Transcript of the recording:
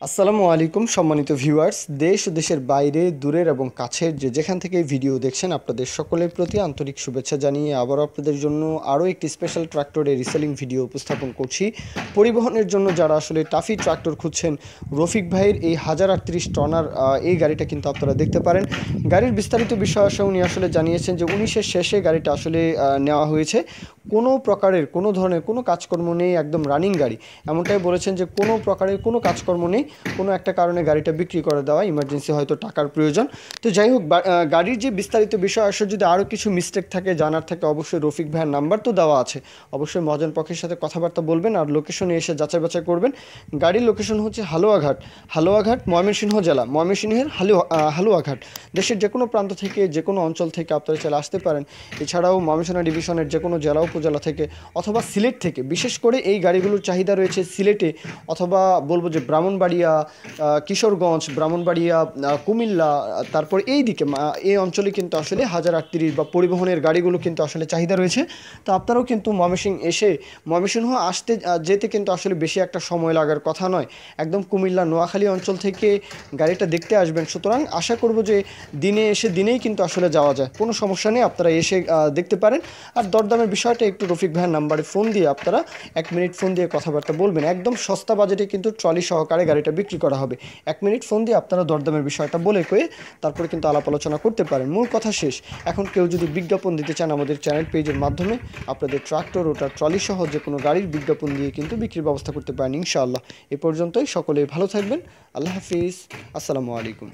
আসসালামু আলাইকুম সম্মানিত ভিউয়ার্স, দেশ ও দেশের বাইরে দূরের এবং কাছের যেখান থেকে ভিডিও দেখছেন আপনাদের সকলের প্রতি আন্তরিক শুভেচ্ছা জানিয়ে আবারও আপনাদের জন্য আরও একটি স্পেশাল ট্রাক্টরের রিসেলিং ভিডিও উপস্থাপন করছি। পরিবহনের জন্য যারা আসলে টাফি ট্রাক্টর খুঁজছেন, রফিক ভাইয়ের এই 1038 টনার এই গাড়িটা কিন্তু আপনারা দেখতে পারেন। গাড়ির বিস্তারিত বিষয় আসলে উনি আসলে জানিয়েছেন যে 19-এর শেষে গাড়িটা আসলে নেওয়া হয়েছে। কোনো প্রকারের কোনো ধরনের কোনো কাজকর্ম নেই, একদম রানিং গাড়ি। এমনটাই বলেছেন যে কোনো প্রকারের কোনো কাজকর্ম নেই, কোনো একটা কারণে গাড়িটা বিক্রি করে দেওয়া, ইমার্জেন্সি হয়তো টাকার প্রয়োজন। তো যাই হোক, গাড়ির যে বিস্তারিত বিষয় আসলে যদি আরও কিছু মিস্টেক থাকে, জানার থাকে, অবশ্যই রফিক ভাইয়ের নাম্বার তো দেওয়া আছে, অবশ্যই মহাজন পক্ষের সাথে কথাবার্তা বলবেন আর লোকেশনে এসে যাচাই বাছাই করবেন। গাড়ির লোকেশন হচ্ছে হালুয়াঘাট ময়মনসিংহ জেলা, ময়মনসিংহের হালুয়াঘাট। দেশের যে কোনো প্রান্ত থেকে, যে কোনো অঞ্চল থেকে আপনারা চলে আসতে পারেন। এছাড়াও ময়মনসিংহ ডিভিশনের যে কোনো জেলা উপজেলা থেকে অথবা সিলেট থেকে, বিশেষ করে এই গাড়িগুলোর চাহিদা রয়েছে সিলেটে, অথবা বলবো যে ব্রাহ্মণবাড়িয়া, কিশোরগঞ্জ, ব্রাহ্মণবাড়িয়া, কুমিল্লা, তারপর এই দিকে এই অঞ্চলে কিন্তু আসলে 1038 বা পরিবহনের গাড়িগুলো কিন্তু আসলে চাহিদা রয়েছে। তো আপনারাও কিন্তু ময়মনসিংহ আসতে যেতে কিন্তু আসলে বেশি একটা সময় লাগার কথা নয়। একদম কুমিল্লা নোয়াখালী অঞ্চল থেকে গাড়িটা দেখতে আসবেন, সুতরাং আশা করব যে দিনে এসে দিনেই কিন্তু আসলে যাওয়া যায়, কোনো সমস্যা নেই, আপনারা এসে দেখতে পারেন। আর দরদামের বিষয়টা একটু রফিক ভাইয়ের নাম্বারে ফোন দিয়ে আপনারা 1 মিনিট ফোন দিয়ে কথাবার্তা বলবেন। একদম সস্তা বাজেটে কিন্তু ট্রলি সহকারে গাড়িটা বিক্রি করা হবে। 1 মিনিট ফোন দিয়ে আপনারা দরদামের বিষয়টা বলে কয়ে তারপরে কিন্তু আলাপ আলোচনা করতে পারেন। মূল কথা শেষ। এখন কেউ যদি বিজ্ঞাপন দিতে চান আমাদের চ্যানেল পেজের মাধ্যমে আপনাদের ট্রাক্টর ওটা ট্রলি সহ যে কোনো গাড়ির বিজ্ঞাপন দিয়ে কিন্তু বিক্রির ব্যবস্থা করতে পারেন ইনশাআল্লাহ। এ পর্যন্তই, সকলেই ভালো থাকবেন। আল্লাহ হাফিজ। আসসালামু আলাইকুম।